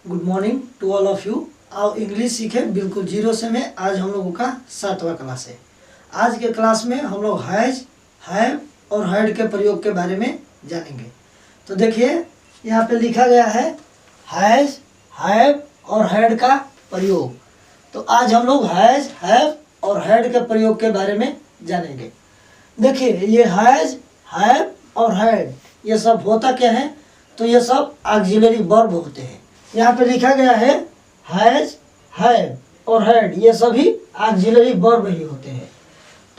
Good morning to all of you. आओ English सीखे बिल्कुल जीरो से में। आज हम लोगों का 7वां क्लास है। आज के क्लास में हम लोग हैज, हैव और हैड के प्रयोग के बारे में जानेंगे। तो देखिए यहाँ पे लिखा गया है हैज, हैव और हैड का प्रयोग। तो आज हम लोग हैज, हैव और हैड के प्रयोग के बारे में जानेंगे। देखिए ये हैज, हैव और हैड ये सब होता क्या है, तो ये सब ऑक्सिलरी वर्ब होते हैं। यहाँ पे लिखा गया है हैज, हैव और हैड ये सभी ऑक्सिलरी वर्ब ही होते हैं।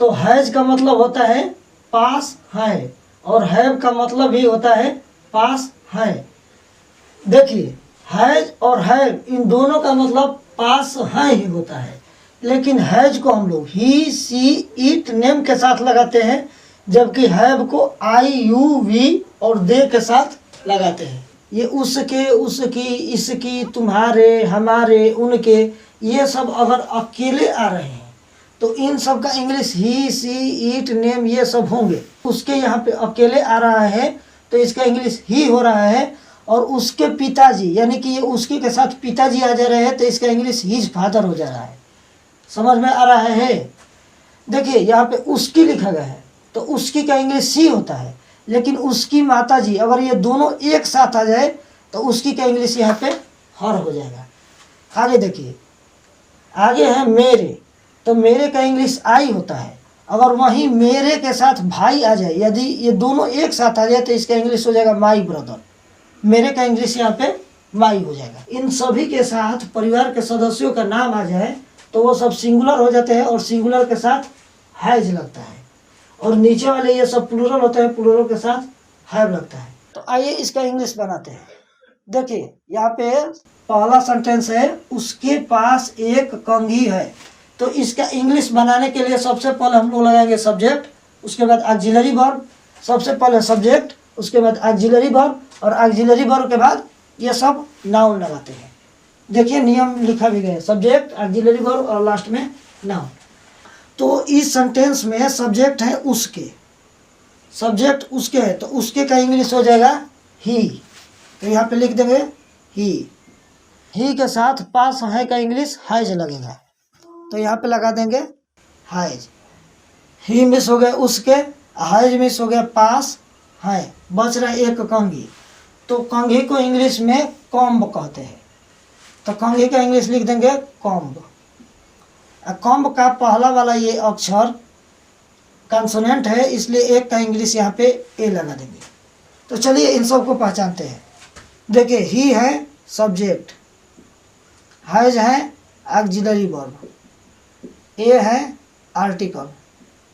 तो हैज का मतलब होता है पास है और हैव का मतलब भी होता है पास है। देखिए हैज और हैव इन दोनों का मतलब पास है ही होता है, लेकिन हैज को हम लोग ही, सी, इट, नेम के साथ लगाते हैं, जबकि हैव को आई, यू, वी और दे के साथ लगाते हैं। ये उसके, उसकी, इसकी, तुम्हारे, हमारे, उनके ये सब अगर अकेले आ रहे हैं तो इन सब का English he, she, it, name ये सब होंगे। उसके यहाँ पे अकेले आ रहा है तो इसका इंग्लिश ही हो रहा है, और उसके पिताजी यानी कि ये उसके के साथ पिताजी आ जा रहे हैं तो इसका इंग्लिश हिज फादर हो जा रहा है। समझ में आ रहा है? देखिए यहाँ पे उसकी लिखा गया है तो उसकी का इंग्लिश सी होता है, लेकिन उसकी माताजी अगर ये दोनों एक साथ आ जाए तो उसकी का इंग्लिश यहाँ पे हर हो जाएगा। आगे देखिए, आगे है मेरे, तो मेरे का इंग्लिश आई होता है। अगर वहीं मेरे के साथ भाई आ जाए, यदि ये दोनों एक साथ आ जाए तो इसका इंग्लिश हो जाएगा माई ब्रदर। मेरे का इंग्लिश यहाँ पे माई हो जाएगा। इन सभी के साथ परिवार के सदस्यों का नाम आ जाए तो वो सब सिंगुलर हो जाते हैं और सिंगुलर के साथ हैज लगता है, और नीचे वाले ये सब प्लूरल होते हैं, प्लूरल के साथ हैव लगता है। तो आइए इसका इंग्लिश बनाते हैं। देखिए यहाँ पे पहला सेंटेंस है उसके पास एक कंघी है। तो इसका इंग्लिश बनाने के लिए सबसे पहले हम लोग लगाएंगे सब्जेक्ट, उसके बाद ऑक्सिलरी वर्ब। सबसे पहले सब्जेक्ट, उसके बाद ऑक्सिलरी वर्ब, और ऑक्सिलरी वर्ब के बाद ये सब नाउन लगाते हैं। देखिए नियम लिखा भी गया है, सब्जेक्ट, ऑक्सिलरी वर्ब और लास्ट में नाउन। तो इस सेंटेंस में सब्जेक्ट है उसके, सब्जेक्ट उसके है तो उसके का इंग्लिश हो जाएगा ही। तो यहाँ पे लिख देंगे ही के साथ पास है का इंग्लिश हैज लगेगा, तो यहाँ पे लगा देंगे हैज। ही मिस हो गया उसके, हैज मिस हो गया पास है, बच रहा एक कंघी। तो कंघी को इंग्लिश में कॉम्ब कहते हैं, तो कंघी का इंग्लिश लिख देंगे कॉम्ब। कॉम्ब का पहला वाला ये अक्षर कंसोनेंट है, इसलिए एक का इंग्लिश यहाँ पे ए लगा देंगे। तो चलिए इन सब को पहचानते हैं। देखिए ही है सब्जेक्ट, हैज है ऑक्सिलरी वर्ब, ए है आर्टिकल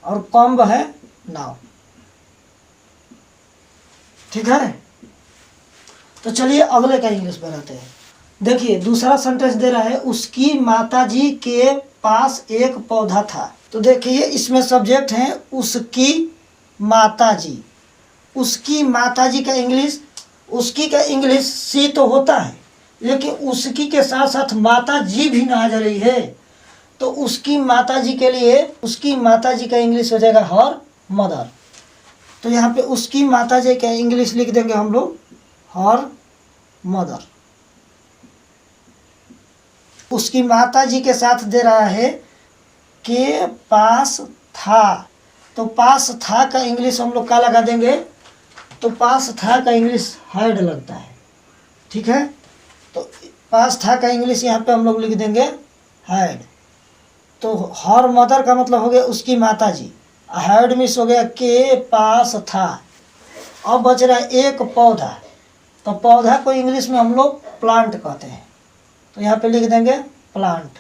और कॉम्ब है नाउन। ठीक है, तो चलिए अगले का इंग्लिश बनाते हैं। देखिए दूसरा सेंटेंस दे रहा है उसकी माताजी के पास एक पौधा था। तो देखिए इसमें सब्जेक्ट है उसकी माताजी। उसकी माताजी का इंग्लिश, उसकी का इंग्लिश सी तो होता है, लेकिन उसकी के साथ साथ माता जी भी ना आ जा रही है, तो उसकी माताजी के लिए उसकी माताजी का इंग्लिश हो जाएगा हर मदर। तो यहाँ पे उसकी माताजी का इंग्लिश लिख देंगे हम लोग हर मदर। उसकी माताजी के साथ दे रहा है के पास था, तो पास था का इंग्लिश हम लोग क्या लगा देंगे, तो पास था का इंग्लिश हैड लगता है। ठीक है, तो पास था का इंग्लिश यहाँ पे हम लोग लिख देंगे हैड। तो हर मदर का मतलब हो गया उसकी माताजी, हैड मिस हो गया के पास था। अब बच रहा है एक पौधा, तो पौधा को इंग्लिश में हम लोग प्लांट कहते हैं, तो यहाँ पे लिख देंगे प्लांट।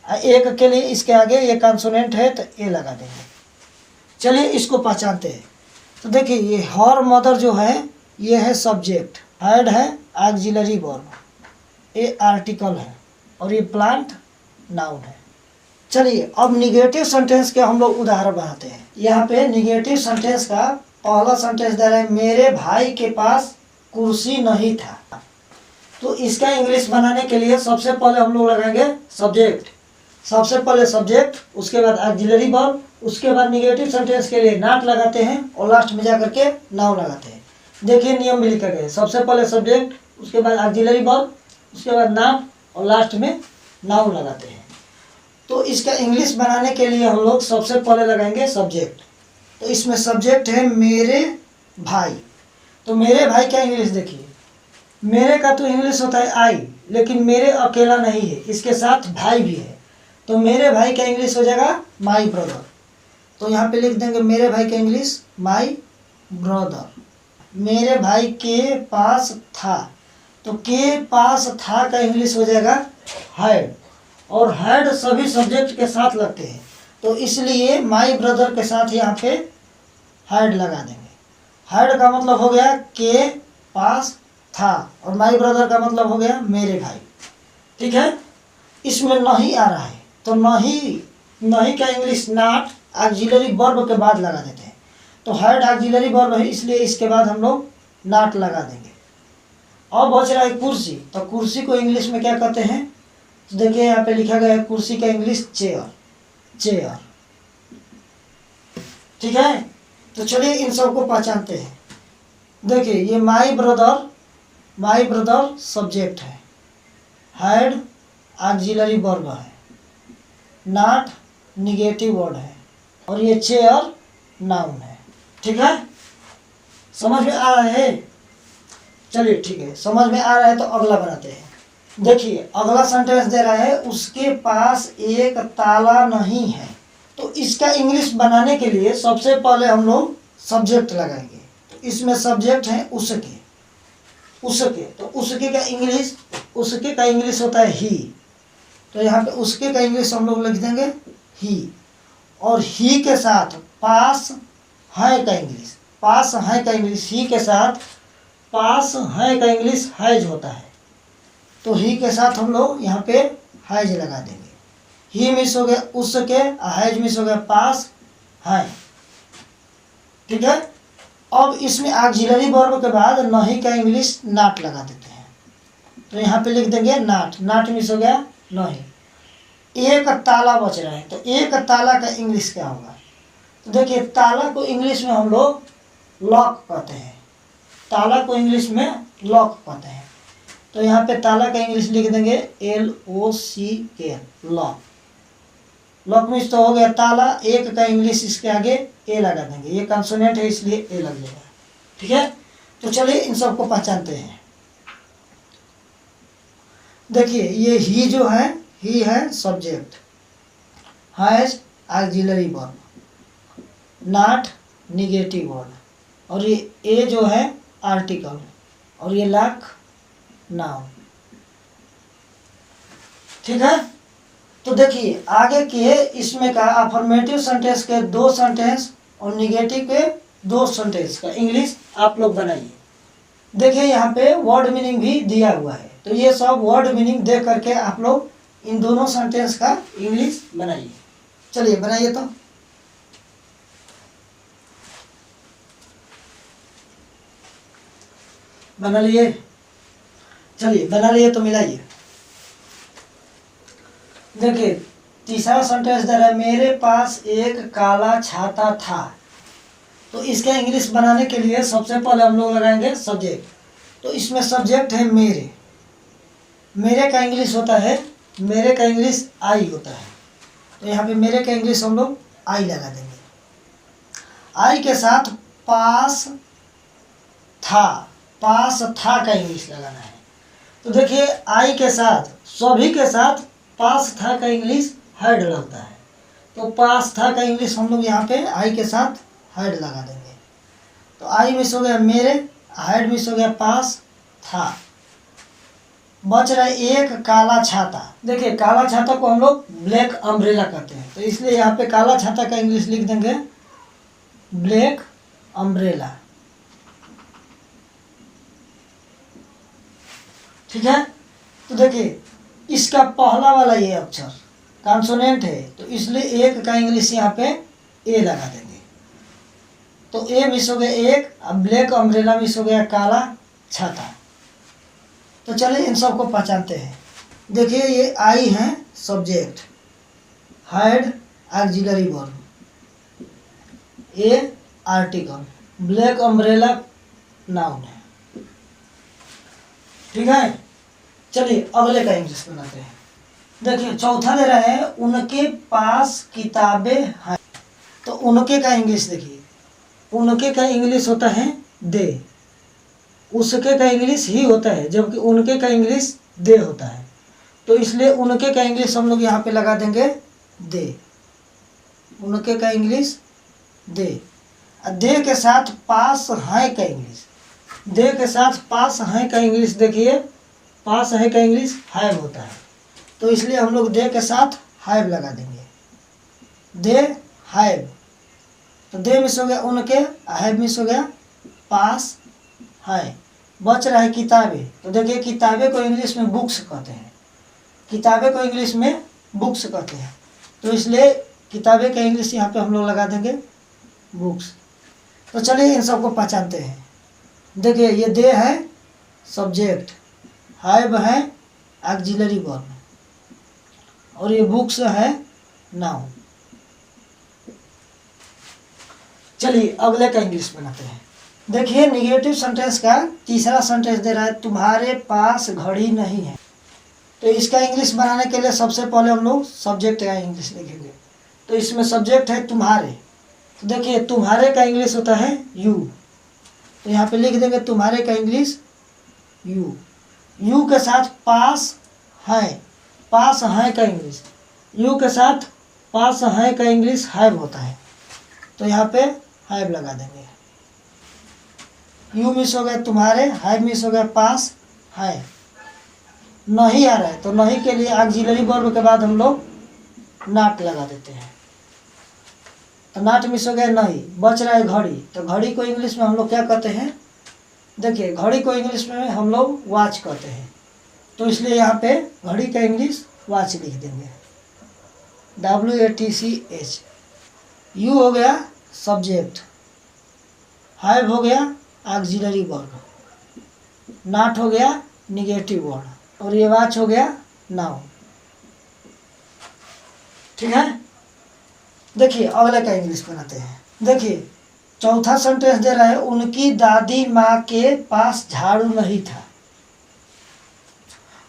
एक के लिए इसके आगे ये कंसोनेंट है तो ए लगा देंगे। चलिए इसको पहचानते हैं। तो देखिए ये हर मदर जो है ये है सब्जेक्ट, हैड है ऑक्सिलरी वर्ब, ए आर्टिकल है, और ये प्लांट नाउन है। चलिए अब निगेटिव सेंटेंस के हम लोग उदाहरण बनाते हैं। यहाँ पे निगेटिव सेंटेंस का पहला सेंटेंस दे रहा है मेरे भाई के पास कुर्सी नहीं था। तो इसका इंग्लिश बनाने के लिए सबसे पहले हम लोग लगाएंगे सब्जेक्ट। सबसे पहले सब्जेक्ट, उसके बाद ऑक्सिलरी वर्ब, उसके बाद निगेटिव सेंटेंस के लिए नॉट लगाते हैं और लास्ट में जाकर के नाउन लगाते हैं। देखिए नियम भी लिखा गया है, सबसे पहले सब्जेक्ट, उसके बाद ऑक्सिलरी वर्ब, उसके बाद नाम और लास्ट में नाउन लगाते हैं। तो इसका इंग्लिश बनाने के लिए हम लोग सबसे पहले लगाएंगे सब्जेक्ट। तो इसमें सब्जेक्ट है मेरे भाई। तो मेरे भाई का इंग्लिश देखिए, मेरे का तो इंग्लिश होता है आई, लेकिन मेरे अकेला नहीं है, इसके साथ भाई भी है। तो मेरे भाई का इंग्लिश हो जाएगा माई ब्रदर। तो यहाँ पे लिख देंगे मेरे भाई का इंग्लिश माई ब्रदर। मेरे भाई के पास था, तो के पास था का इंग्लिश हो जाएगा हैड, और हैड सभी सब्जेक्ट के साथ लगते हैं, तो इसलिए माई ब्रदर के साथ यहाँ पे हैड लगा देंगे। हैड का मतलब हो गया के पास था, और माई ब्रदर का मतलब हो गया मेरे भाई। ठीक है, इसमें नहीं आ रहा है, तो नहीं का इंग्लिश नॉट ऑक्सिलरी वर्ब के बाद लगा देते हैं। तो हैड ऑक्सिलरी वर्ब है, इसलिए इसके बाद हम लोग नॉट लगा देंगे। अब बच रहा है कुर्सी। तो कुर्सी को इंग्लिश में क्या कहते हैं? तो देखिए यहाँ पे लिखा गया है कुर्सी का इंग्लिश चेयर, चेयर। ठीक है, तो चलिए इन सबको पहचानते हैं। देखिए ये माई ब्रदर सब्जेक्ट है, हैड ऑक्सिलरी वर्ब है, नॉट निगेटिव वर्ड है, और ये चेयर नाउन है। ठीक है, समझ में आ रहा है? चलिए ठीक है, समझ में आ रहा है तो अगला बनाते हैं। देखिए अगला सेंटेंस दे रहा है उसके पास एक ताला नहीं है। तो इसका इंग्लिश बनाने के लिए सबसे पहले हम लोग सब्जेक्ट लगाएंगे। तो इसमें सब्जेक्ट है उसके, तो उसके का इंग्लिश होता है ही। तो यहाँ पे उसके का इंग्लिश हम लोग लिख देंगे ही, और ही के साथ पास है का इंग्लिश, ही के साथ पास है का इंग्लिश हैज होता है। तो ही के साथ हम लोग यहाँ पे हैज लगा देंगे। ही मिस हो गया उसके, हैज मिस हो गया पास है। ठीक है, अब इसमें ऑक्सिलरी वर्ब के बाद नहीं का इंग्लिश नॉट लगा देते हैं। तो यहाँ पे लिख देंगे नॉट मिस हो गया नहीं। एक ताला बच रहा है, तो एक ताला का इंग्लिश क्या होगा? तो देखिए ताला को इंग्लिश में हम लोग लॉक कहते हैं, ताला को इंग्लिश में लॉक कहते हैं। तो यहाँ पे ताला का इंग्लिश लिख देंगे LOCK, लॉक। लॉक मीन्स तो हो गया ताला, एक का इंग्लिश इसके आगे ए लगा देंगे, ये कंसोनेंट है इसलिए ए लग जाएगा। ठीक है, तो चलिए इन सबको पहचानते हैं। देखिए ये ही जो है, ही है subject, has auxiliary verb, not negative word, और ये ए जो है आर्टिकल, और ये लॉक नाउन। ठीक है, तो देखिए आगे के इसमें का अफर्मेटिव सेंटेंस के 2 सेंटेंस और निगेटिव के 2 सेंटेंस का इंग्लिश आप लोग बनाइए। देखिए यहाँ पे वर्ड मीनिंग भी दिया हुआ है, तो ये सब वर्ड मीनिंग दे करके आप लोग इन दोनों सेंटेंस का इंग्लिश बनाइए। चलिए बनाइए, तो बना लिए? चलिए बना लिए तो मिलाइए। देखिए तीसरा सेंटेंस दे रहा है मेरे पास एक काला छाता था। तो इसका इंग्लिश बनाने के लिए सबसे पहले हम लोग लगाएंगे सब्जेक्ट। तो इसमें सब्जेक्ट है मेरे का इंग्लिश होता है, मेरे का इंग्लिश आई होता है। तो यहाँ पे मेरे का इंग्लिश हम लोग आई लगा देंगे। आई के साथ पास था का इंग्लिश लगाना है। तो देखिए आई के साथ, सभी के साथ पास था का इंग्लिश हैड लगता है। तो पास था का इंग्लिश हम लोग यहाँ पे आई के साथ हैड लगा देंगे। तो आई मिस हो गया मेरे, हैड मिस हो गया पास था। बच रहा है एक काला छाता। देखिए काला छाता को हम लोग ब्लैक अम्ब्रेला कहते हैं, तो इसलिए यहाँ पे काला छाता का इंग्लिश लिख देंगे ब्लैक अम्ब्रेला। ठीक है, तो देखिए इसका पहला वाला ये अक्षर कॉन्सोनेंट है, तो इसलिए एक का इंग्लिश यहाँ पे ए लगा देंगे। तो ए मिस हो गया एक, अब ब्लैक अम्ब्रेला मिस हो गया काला छाता। तो चलिए इन सबको पहचानते हैं। देखिए ये आई है subject, had auxiliary verb, A article, black umbrella noun है। ठीक है। चलिए अगले का इंग्लिश बनाते हैं। देखिए चौथा दे रहा है उनके पास किताबें हैं। तो उनके का इंग्लिश देखिए, उनके का इंग्लिश होता है दे, उसके का इंग्लिश ही होता है, जबकि उनके का इंग्लिश दे होता है। तो इसलिए उनके का इंग्लिश हम लोग यहाँ पे लगा देंगे दे। उनके का इंग्लिश दे। दे के साथ पास है का इंग्लिश, दे के साथ पास है का इंग्लिश देखिए, पास है का इंग्लिश हैव होता है। तो इसलिए हम लोग दे के साथ हैव लगा देंगे, दे हैव। तो दे मिस हो गया उनके, हैव मिस हो गया पास है। बच रहा है किताबें। तो देखिए किताबें को इंग्लिश में बुक्स कहते हैं, किताबें को इंग्लिश में बुक्स कहते हैं। तो इसलिए किताबें का इंग्लिश यहाँ पे हम लोग लगा देंगे बुक्स। तो चलिए इन सबको पहचानते हैं। देखिए ये दे है सब्जेक्ट, हैव है ऑक्सिलरी वर्ब, और ये बुक्स है नाउन। चलिए अगले का इंग्लिश बनाते हैं। देखिए निगेटिव सेंटेंस का तीसरा सेंटेंस दे रहा है तुम्हारे पास घड़ी नहीं है। तो इसका इंग्लिश बनाने के लिए सबसे पहले हम लोग सब्जेक्ट का इंग्लिश लिखेंगे। तो इसमें सब्जेक्ट है तुम्हारे। तो देखिए तुम्हारे का इंग्लिश होता है यू। तो यहाँ पे लिख देंगे तुम्हारे का इंग्लिश यू। यू के साथ पास है, पास है का इंग्लिश, यू के साथ पास है का इंग्लिश हैव होता है। तो यहाँ पे हैव लगा देंगे। यू मिस हो गया तुम्हारे, हैव मिस हो गया पास है। नहीं आ रहा है तो नहीं के लिए ऑक्सिलरी वर्ब के बाद हम लोग नॉट लगा देते हैं। तो नॉट मिस हो गया नहीं। बच रहा है घड़ी। तो घड़ी को इंग्लिश में हम लोग क्या कहते हैं? देखिए घड़ी को इंग्लिश में हम लोग वॉच कहते हैं। तो इसलिए यहाँ पे घड़ी का इंग्लिश वॉच लिख देंगे, WATCH। यू हो गया सब्जेक्ट, हैव हो गया ऑक्सिलरी वर्ब, नॉट हो गया निगेटिव वर्ड, और ये वॉच हो गया नाउन। ठीक है। देखिए अगले का इंग्लिश बनाते हैं। देखिए चौथा सेंटेंस दे रहा है उनकी दादी माँ के पास झाड़ू नहीं था।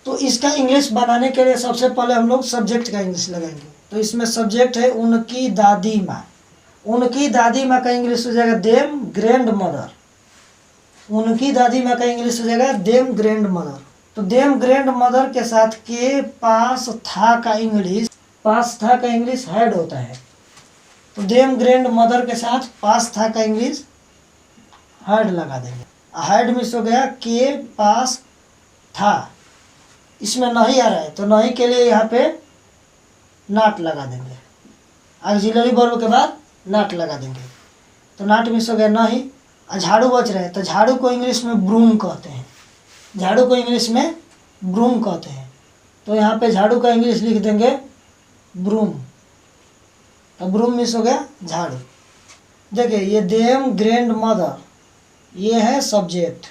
तो इसका इंग्लिश बनाने के लिए सबसे पहले हम लोग सब्जेक्ट का इंग्लिश लगाएंगे। तो इसमें सब्जेक्ट है उनकी दादी माँ। उनकी दादी माँ का इंग्लिश हो जाएगा देम ग्रैंड मदर। उनकी दादी माँ का इंग्लिश हो जाएगा देम ग्रैंड मदर। तो देम ग्रैंड मदर के साथ के पास था का इंग्लिश, पास था का इंग्लिश हैड होता है। तो देम ग्रैंड मदर के साथ पास था का इंग्लिश हैड लगा देंगे। हैड मिस हो गया के पास था, इसमें नहीं आ रहा है तो नहीं के लिए यहाँ पे नॉट लगा देंगे। ऑक्सिलरी वर्ब के बाद नॉट लगा देंगे। तो नॉट मिस हो गया नहीं। झाड़ू बच रहे हैं तो झाड़ू को इंग्लिश में ब्रूम कहते हैं। झाड़ू को इंग्लिश में ब्रूम कहते हैं। तो यहाँ पे झाड़ू का इंग्लिश लिख देंगे ब्रूम। तो ब्रूम मिस हो गया झाड़ू। देखिए ये देम ग्रैंड मदर, ये है सब्जेक्ट,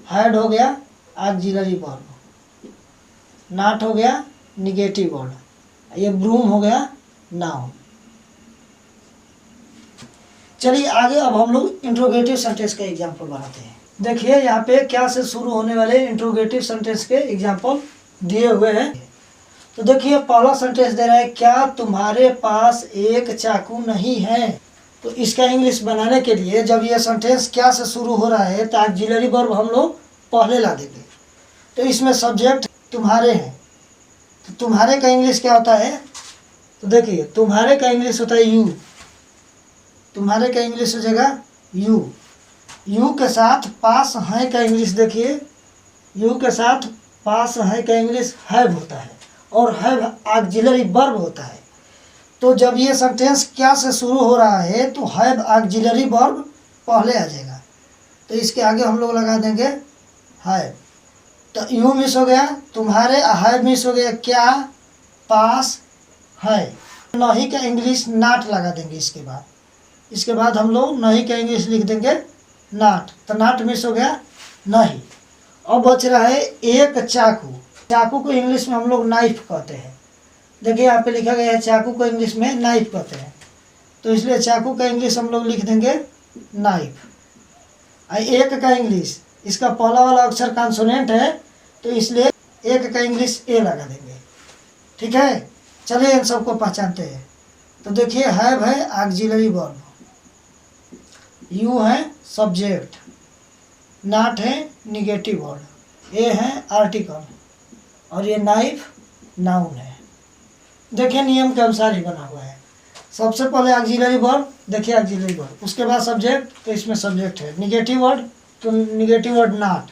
हैड हो गया ऑक्सिलरी वर्ब, नॉट हो गया निगेटिव वर्ड, ये ब्रूम हो गया नाउन। चलिए आगे अब हम लोग इंट्रोगेटिव सेंटेंस का एग्जाम्पल बनाते हैं। देखिए यहाँ पे क्या से शुरू होने वाले इंट्रोगेटिव सेंटेंस के एग्जाम्पल दिए हुए हैं। तो देखिए पहला सेंटेंस दे रहा है क्या तुम्हारे पास एक चाकू नहीं है। तो इसका इंग्लिश बनाने के लिए जब ये सेंटेंस क्या से शुरू हो रहा है तो ऑक्सिलरी वर्ब हम लोग पहले ला देंगे। तो इसमें सब्जेक्ट तुम्हारे हैं। तो तुम्हारे का इंग्लिश क्या होता है? तो देखिए तुम्हारे का इंग्लिश होता है यू। तुम्हारे का इंग्लिश हो जाएगा यू। यू के साथ पास है का इंग्लिश देखिए, यू के साथ पास है का इंग्लिश हैव होता है, और हैव ऑक्सिलरी वर्ब होता है। तो जब ये सेंटेंस क्या से शुरू हो रहा है तो हैव ऑक्सिलरी वर्ब पहले आ जाएगा। तो इसके आगे हम लोग लगा देंगे हैव। तो यू मिस हो गया तुम्हारे, हैव मिस हो गया क्या पास है। नहीं का इंग्लिश नॉट लगा देंगे। इसके बाद हम लोग नहीं का इंग्लिश लिख देंगे नॉट। तो नॉट मिस हो गया नहीं। अब बच रहा है एक चाकू। चाकू को इंग्लिश में हम लोग नाइफ कहते हैं। देखिए यहाँ पे लिखा गया है चाकू को इंग्लिश में नाइफ कहते हैं। तो इसलिए चाकू का इंग्लिश हम लोग लिख देंगे नाइफ। एक का इंग्लिश, इसका पहला वाला अक्षर कॉन्सोनेंट है, तो इसलिए एक का इंग्लिश ए लगा देंगे। ठीक है, चलिए इन सबको पहचानते हैं। तो देखिए हैव है ऑक्सिलरी वर्ब, यू है सब्जेक्ट, नॉट है निगेटिव वर्ड, ए है आर्टिकल और ये नाइफ नाउन है। देखिए नियम के अनुसार ही बना हुआ है। सबसे पहले ऑक्सिलरी वर्ब, देखिए ऑक्सिलरी वर्ब, उसके बाद सब्जेक्ट, तो इसमें सब्जेक्ट है। निगेटिव वर्ड तो निगेटिव वर्ड नॉट,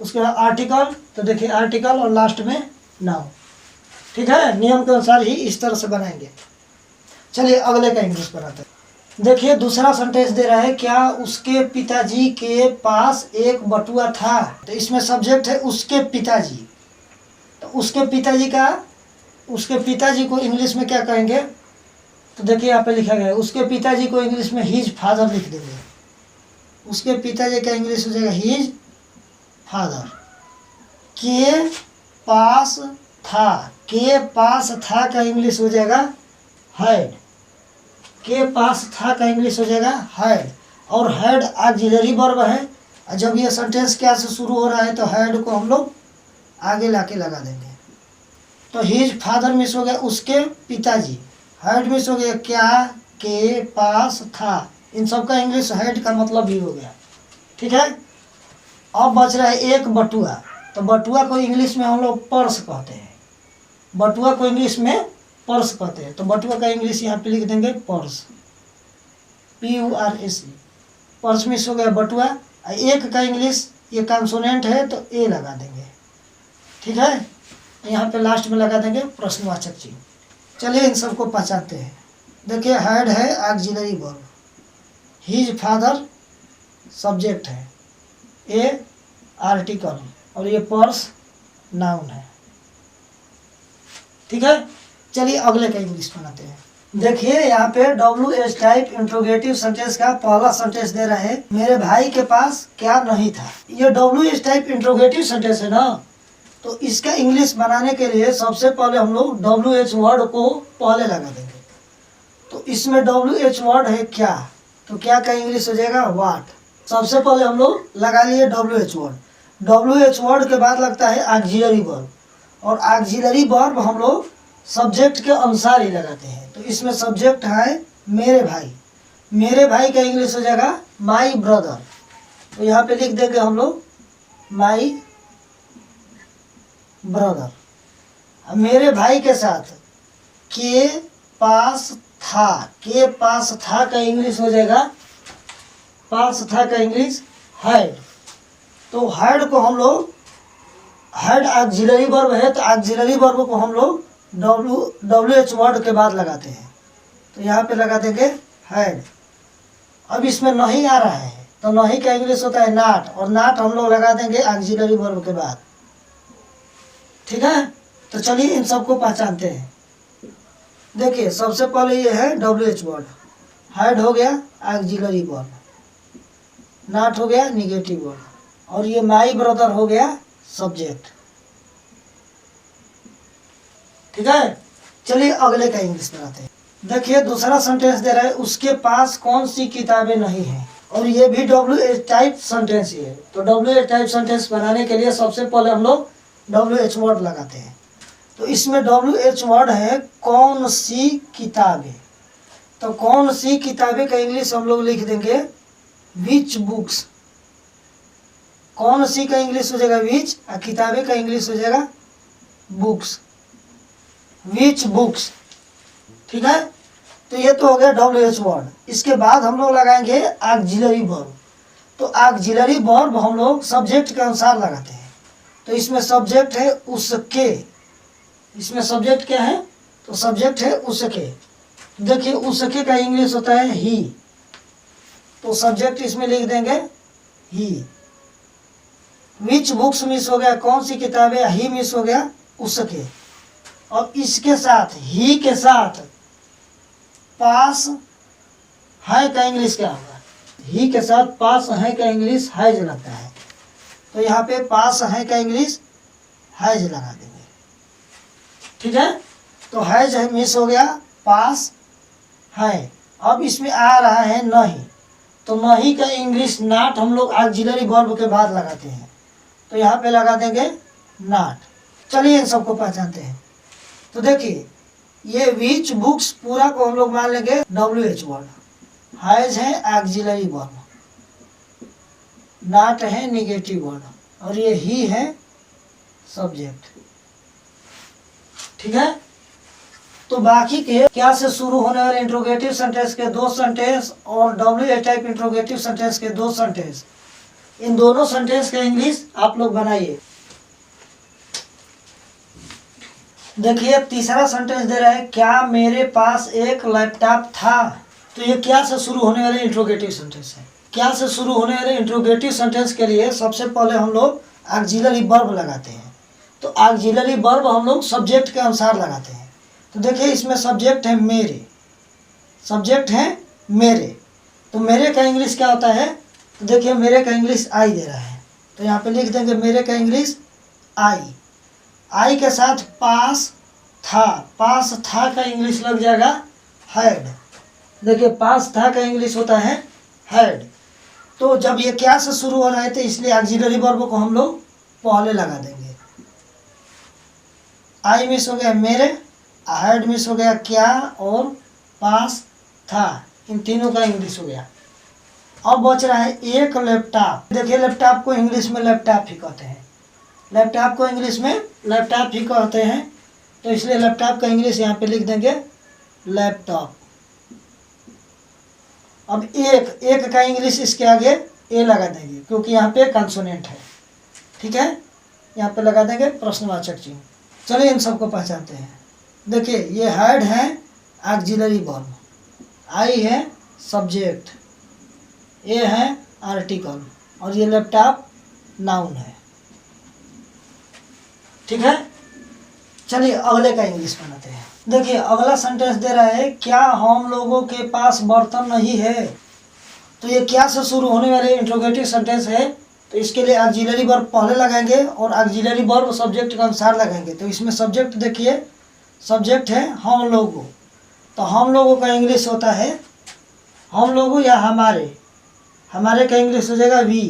उसके बाद आर्टिकल, तो देखिए आर्टिकल और लास्ट में नाउन। ठीक है, नियम के अनुसार ही इस तरह से बनाएंगे। चलिए अगले का इंग्लिश बनाते हैं। देखिए दूसरा सेंटेंस दे रहा है, क्या उसके पिताजी के पास एक बटुआ था। तो इसमें सब्जेक्ट है उसके पिताजी, तो उसके पिताजी को इंग्लिश में क्या कहेंगे। तो देखिए यहाँ पे लिखा गया है, उसके पिताजी को इंग्लिश में हिज फादर लिख देंगे। उसके पिताजी का इंग्लिश हो जाएगा हिज फादर। के पास था का इंग्लिश हो जाएगा हैड। के पास था का इंग्लिश हो जाएगा हैड, और हैड ऑक्सिलरी वर्ब है। जब ये सेंटेंस क्या से शुरू हो रहा है तो हैड को हम लोग आगे लाके लगा देंगे। तो हिज फादर मिस हो गया, उसके पिताजी, हैड मिस हो गया, क्या के पास था, इन सब का इंग्लिश हैड का मतलब भी हो गया। ठीक है, अब बच रहा है एक बटुआ। तो बटुआ को इंग्लिश में हम लोग पर्स कहते हैं। बटुआ को इंग्लिश में पर्स कहते हैं। तो बटुआ का इंग्लिश यहाँ पे लिख देंगे पर्स, PURS। पर्स मिस हो गया बटुआ। एक का इंग्लिश ये कॉन्सोनेंट है तो ए लगा देंगे। ठीक है, यहाँ पे लास्ट में लगा देंगे प्रश्नवाचक चिन्ह। चलिए इन सबको पहचानते हैं। देखिए हैड है auxiliary verb, his father subject है, ए आर्टिकल और ये पर्स नाउन है। ठीक है, चलिए अगले का इंग्लिश बनाते हैं। देखिए यहाँ पे WH टाइप इंट्रोगेटिव सेंटेंस का पहला सेंटेंस दे रहा है, मेरे भाई के पास क्या नहीं था। ये WH टाइप इंट्रोगेटिव सेंटेंस है ना, तो इसका इंग्लिश बनाने के लिए सबसे पहले हम लोग WH वर्ड को पहले लगा देंगे। तो इसमें WH वर्ड है क्या, तो क्या का इंग्लिश हो जाएगा व्हाट। सबसे पहले हम लोग लगा लिए WH वर्ड। WH वर्ड के बाद लगता है ऑक्सिलरी वर्ब, और ऑक्सिलरी वर्ब हम लोग सब्जेक्ट के अनुसार ही लगाते हैं। तो इसमें सब्जेक्ट है मेरे भाई, मेरे भाई का इंग्लिश हो जाएगा माई ब्रदर। तो यहाँ पे लिख देंगे हम लोग माई ब्रदर। मेरे भाई के साथ के पास था का इंग्लिश हो जाएगा, पास था का इंग्लिश हैड। तो हैड को हम लोग, हैड ऑक्सिलरी वर्ब है तो ऑक्सिलरी वर्ब को हम लोग WH वर्ड के बाद लगाते हैं। तो यहाँ पे लगा देंगे हैड। अब इसमें नहीं आ रहा है तो नहीं का इंग्लिश होता है नॉट, और नॉट हम लोग लगा देंगे ऑक्सिलरी वर्ब के बाद। ठीक है, तो चलिए इन सबको पहचानते हैं। देखिए सबसे पहले ये है WH वर्ड, हैड हो गया ऑक्सिलरी वर्ब, नॉट हो गया निगेटिव वर्ड, और ये माई ब्रदर हो गया सब्जेक्ट। ठीक है, चलिए अगले का इंग्लिश बनाते हैं। देखिए दूसरा सेंटेंस दे रहा है, उसके पास कौन सी किताबें नहीं हैं, और ये भी WH टाइप सेंटेंस ही है। तो WH टाइप सेंटेंस बनाने के लिए सबसे पहले हम लोग WH वर्ड लगाते हैं। तो इसमें WH वर्ड है कौन सी किताबें। तो कौन सी किताबें का इंग्लिश हम लोग लिख देंगे विच बुक्स। कौन सी का इंग्लिश हो जाएगा विच, और किताबें का इंग्लिश हो जाएगा बुक्स, विच बुक्स। ठीक है, तो ये तो हो गया WH वर्ड। इसके बाद हम लोग लगाएंगे ऑक्सिलरी वर्ब। तो ऑक्सिलरी वर्ब हम लोग सब्जेक्ट के अनुसार लगाते हैं। तो इसमें सब्जेक्ट है उसके, इसमें सब्जेक्ट क्या है, तो सब्जेक्ट है उसके। देखिए उसके का इंग्लिश होता है ही, तो सब्जेक्ट इसमें लिख देंगे ही। विच बुक्स मिस हो गया, कौन सी किताबें, ही मिस हो गया उसके। और इसके साथ ही के साथ पास है का इंग्लिश क्या होगा, ही के साथ पास है का इंग्लिश हैज लगता है। तो यहाँ पे पास है का इंग्लिश हैज लगा देंगे। ठीक है, तो हैज है मिस हो गया, पास है। अब इसमें आ रहा है नहीं, तो नहीं का इंग्लिश नॉट हम लोग ऑक्सिलरी वर्ब के बाद लगाते हैं, तो यहाँ पे लगा देंगे नॉट। चलिए इन सबको पहचानते हैं। तो देखिए ये विच बुक्स पूरा को हम लोग मान लेंगे WH वर्ड, हैज है ऑक्सिलरी वर्ब, नॉट है निगेटिव वर्ड, और ये ही है सब्जेक्ट। ठीक है, तो बाकी के क्या से शुरू होने वाले इंट्रोगेटिव सेंटेंस के 2 सेंटेंस और WH टाइप इंट्रोगेटिव सेंटेंस के 2 सेंटेंस, इन दोनों सेंटेंस का इंग्लिश आप लोग बनाइए। देखिए तीसरा सेंटेंस दे रहा है, क्या मेरे पास एक लैपटॉप था। तो ये क्या से शुरू होने वाले इंट्रोगेटिव सेंटेंस है। क्या से शुरू होने वाले इंट्रोगेटिव सेंटेंस के लिए सबसे पहले हम लोग ऑक्सिलरी वर्ब लगाते हैं। तो ऑक्सिलरी वर्ब हम लोग सब्जेक्ट के अनुसार लगाते हैं। तो देखिए इसमें सब्जेक्ट है मेरे, सब्जेक्ट है मेरे, तो मेरे का इंग्लिश क्या होता है। तो देखिए मेरे का इंग्लिश आई दे रहा है, तो यहाँ पे लिख देंगे मेरे का इंग्लिश आई। आई के साथ पास था, पास था का इंग्लिश लग जाएगा हैड। देखिए पास था का इंग्लिश होता है हैड। तो जब ये क्या से शुरू हो रहा है तो इसलिए ऑक्सिलरी वर्ब को हम लोग पहले लगा देंगे। आई मिस हो गया मेरे, हैड मिस हो गया क्या, और पास था, इन तीनों का इंग्लिश हो गया। अब बच रहा है एक लैपटॉप। देखिए लैपटॉप को इंग्लिश में लैपटॉप ही कहते हैं, लैपटॉप को इंग्लिश में लैपटॉप ही कहते हैं, तो इसलिए लैपटॉप का इंग्लिश यहाँ पे लिख देंगे लैपटॉप। अब एक का इंग्लिश इसके आगे ए लगा देंगे क्योंकि यहाँ पे कंसोनेंट है। ठीक है, यहाँ पे लगा देंगे प्रश्नवाचक चिन्ह। चलिए इन सबको पहचानते हैं। देखिए ये हैड है ऑक्सिलरी वर्ब, आई है सब्जेक्ट, ए है आर्टिकल, और ये लैपटॉप नाउन है। ठीक है, चलिए अगले का इंग्लिश बनाते हैं। देखिए अगला सेंटेंस दे रहा है, क्या हम लोगों के पास बर्तन नहीं है। तो ये क्या से शुरू होने वाले इंट्रोगेटिव सेंटेंस है, तो इसके लिए ऑक्सिलरी वर्ब पहले लगाएंगे और ऑक्सिलरी वर्ब सब्जेक्ट के अनुसार लगाएंगे। तो इसमें सब्जेक्ट देखिए, सब्जेक्ट है हम लोगों, तो हम लोगों का इंग्लिश होता है हम लोगों या हमारे, हमारे का इंग्लिश हो जाएगा वी,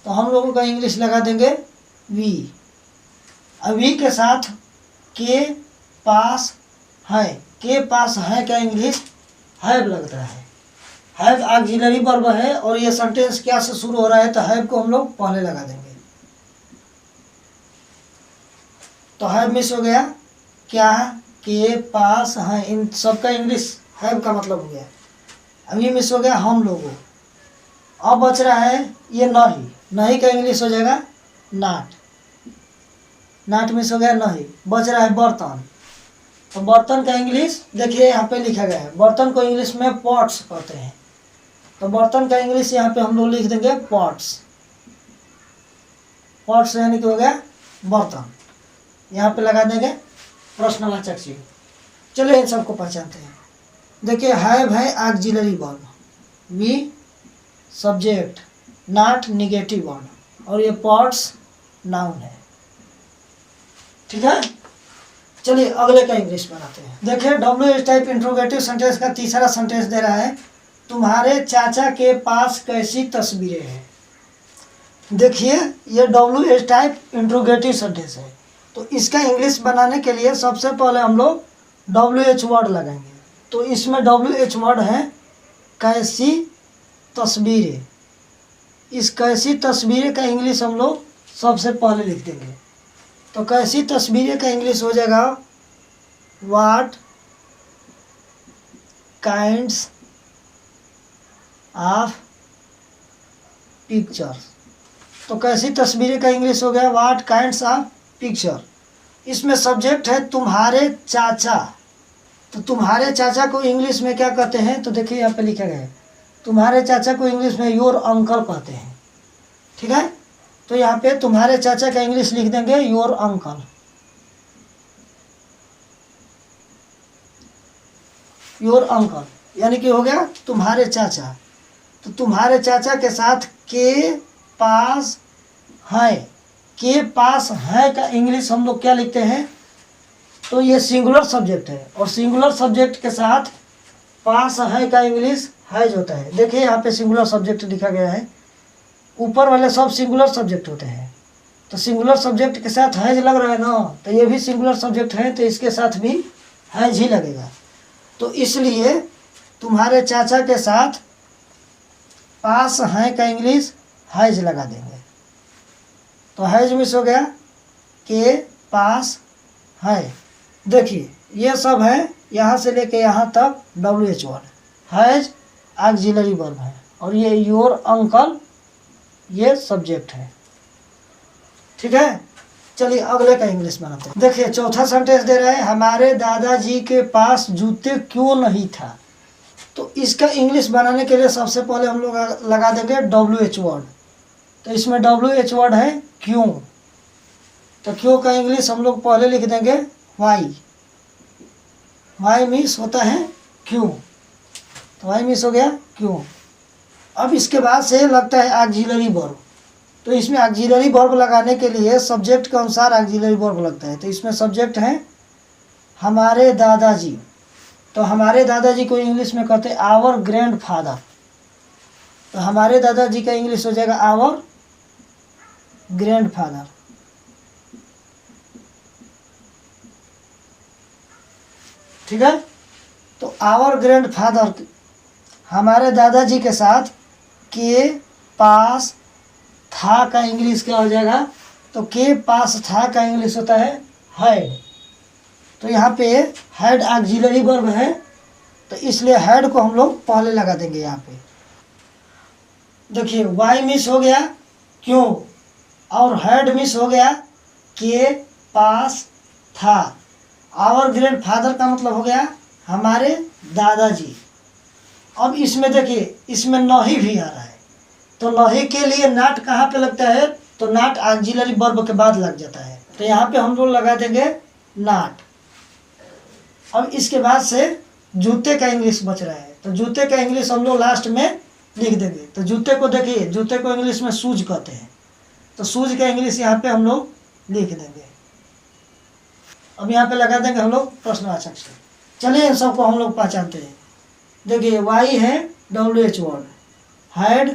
तो हम लोगों का इंग्लिश लगा देंगे वी। अब वी के साथ के पास है, के पास है का इंग्लिश हैव लगता है। हैव ऑक्सिलरी वर्ब है और ये सेंटेंस क्या से शुरू हो रहा है, तो हैव को हम लोग पहले लगा देंगे। तो हैव मिस हो गया, क्या के पास है, इन सब का इंग्लिश हैव का मतलब हो गया। अब ये मिस हो गया हम लोगों। अब बच रहा है ये नहीं, नहीं का इंग्लिश हो जाएगा नॉट, नॉट मिस हो गया नहीं। बच रहा है बर्तन, तो बर्तन का इंग्लिश देखिए यहाँ पे लिखा गया है, बर्तन को इंग्लिश में पॉट्स कहते हैं, तो बर्तन का इंग्लिश यहाँ पे हम लोग लिख देंगे पॉट्स। पॉट्स यानी कि हो गया बर्तन, यहाँ पे लगा देंगे प्रश्नवाचक चिन्ह। चलिए इन सबको पहचानते हैं। देखिए हैव है auxiliary verb, we subject, not negative word, और ये पॉट्स नाउन है। ठीक है, चलिए अगले का इंग्लिश बनाते हैं। देखिए WH टाइप इंट्रोगेटिव सेंटेंस का तीसरा सेंटेंस दे रहा है, तुम्हारे चाचा के पास कैसी तस्वीरें हैं। देखिए ये WH टाइप इंट्रोगेटिव सेंटेंस है, तो इसका इंग्लिश बनाने के लिए सबसे पहले हम लोग WH वर्ड लगाएंगे। तो इसमें WH वर्ड है कैसी तस्वीरें। इस कैसी तस्वीरें का इंग्लिश हम लोग सबसे पहले लिख देंगे। तो कैसी तस्वीरें का इंग्लिश हो जाएगा व्हाट काइंड्स ऑफ पिक्चर्स। तो कैसी तस्वीरें का इंग्लिश हो गया व्हाट काइंड्स ऑफ पिक्चर। इसमें सब्जेक्ट है तुम्हारे चाचा, तो तुम्हारे चाचा को इंग्लिश में क्या कहते हैं, तो देखिए यहाँ पे लिखा गया है तुम्हारे चाचा को इंग्लिश में योर अंकल कहते हैं। ठीक है, तो यहाँ पे तुम्हारे चाचा का इंग्लिश लिख देंगे योर अंकल। योर अंकल यानी कि हो गया तुम्हारे चाचा। तो तुम्हारे चाचा के साथ के पास है, के पास है का इंग्लिश हम लोग क्या लिखते हैं, तो ये सिंगुलर सब्जेक्ट है और सिंगुलर सब्जेक्ट के साथ पास है का इंग्लिश हैज होता है। देखिए यहाँ पे सिंगुलर सब्जेक्ट लिखा गया है, ऊपर वाले सब सिंगुलर सब्जेक्ट होते हैं, तो सिंगुलर सब्जेक्ट के साथ हैज लग रहा है ना, तो ये भी सिंगुलर सब्जेक्ट है, तो इसके साथ भी हैज ही लगेगा। तो इसलिए तुम्हारे चाचा के साथ पास हैं का इंग्लिश हैज लगा देंगे। तो हैज मिस हो गया, के पास है। देखिए ये सब है, यहाँ से लेके यहाँ तक WH word, has auxiliary verb है, और ये योर अंकल ये सब्जेक्ट है। ठीक है, चलिए अगले का इंग्लिश बनाते हैं। देखिए चौथा सेंटेंस दे रहे हैं, हमारे दादाजी के पास जूते क्यों नहीं था। तो इसका इंग्लिश बनाने के लिए सबसे पहले हम लोग लगा देंगे WH वर्ड। तो इसमें WH वर्ड है क्यों, तो क्यों का इंग्लिश हम लोग पहले लिख देंगे वाई। वाई मीन्स होता है क्यों, तो वाई मीन्स हो गया क्यों। अब इसके बाद से लगता है ऑक्सिलरी वर्ब। तो इसमें ऑक्सिलरी वर्ब लगाने के लिए सब्जेक्ट के अनुसार ऑक्सिलरी वर्ब लगता है। तो इसमें सब्जेक्ट है हमारे दादाजी, तो हमारे दादाजी को इंग्लिश में कहते हैं आवर ग्रैंड फादर। तो हमारे दादाजी का इंग्लिश हो जाएगा आवर ग्रैंड फादर। ठीक है, तो आवर ग्रैंड फादर हमारे दादाजी के साथ के पास था का इंग्लिश क्या हो जाएगा, तो के पास था का इंग्लिश होता है हैड। तो यहाँ पे हैड ऑक्सिलरी वर्ब है, तो इसलिए हैड को हम लोग पहले लगा देंगे यहाँ पे। देखिए वाई मिस हो गया क्यों, और हैड मिस हो गया के पास था। आवर ग्रैंड फादर का मतलब हो गया हमारे दादाजी। अब इसमें देखिए इसमें नहीं भी आ रहा है, तो नहीं के लिए नाट कहाँ पे लगता है, तो नाट ऑक्सिलरी वर्ब के बाद लग जाता है। तो यहाँ पे हम लोग लगा देंगे नाट। अब इसके बाद से जूते का इंग्लिश बच रहा है, तो जूते का इंग्लिश हम लोग लास्ट में लिख देंगे। तो जूते को देखिए, जूते को इंग्लिश में शूज कहते हैं, तो शूज का इंग्लिश यहाँ पे हम लोग लिख देंगे। अब यहाँ पे लगा देंगे हम लोग प्रश्नवाचक से। चलिए इन सबको हम लोग पहचानते हैं। देखिए वाई है WH word, had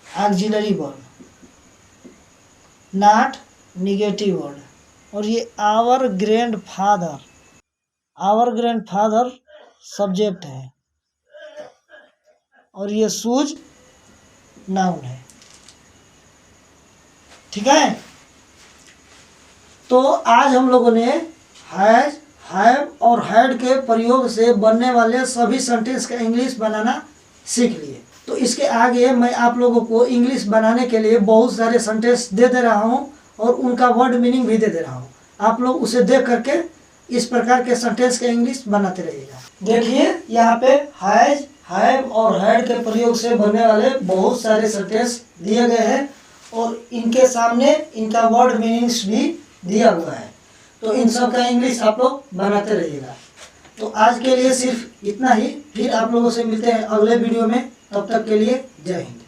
auxiliary word, not negative word, और ये our grandfather, our grandfather subject है, और ये शूज नाउन है। ठीक है, तो आज हम लोगों ने हैज, हैव और हैड के प्रयोग से बनने वाले सभी सेंटेंस का इंग्लिश बनाना सीख लिए। तो इसके आगे मैं आप लोगों को इंग्लिश बनाने के लिए बहुत सारे सेंटेंस दे रहा हूँ, और उनका वर्ड मीनिंग भी दे रहा हूँ। आप लोग उसे देख करके इस प्रकार के सेंटेंस का इंग्लिश बनाते रहिएगा। देखिए यहाँ पे हैज, हैव और हैड के प्रयोग से बनने वाले बहुत सारे सेंटेंस दिए गए हैं, और इनके सामने इनका वर्ड मीनिंग्स भी दिया हुआ है। तो इन सब का इंग्लिश आप लोग बनाते रहिएगा। तो आज के लिए सिर्फ इतना ही, फिर आप लोगों से मिलते हैं अगले वीडियो में। तब तक के लिए जय हिंद।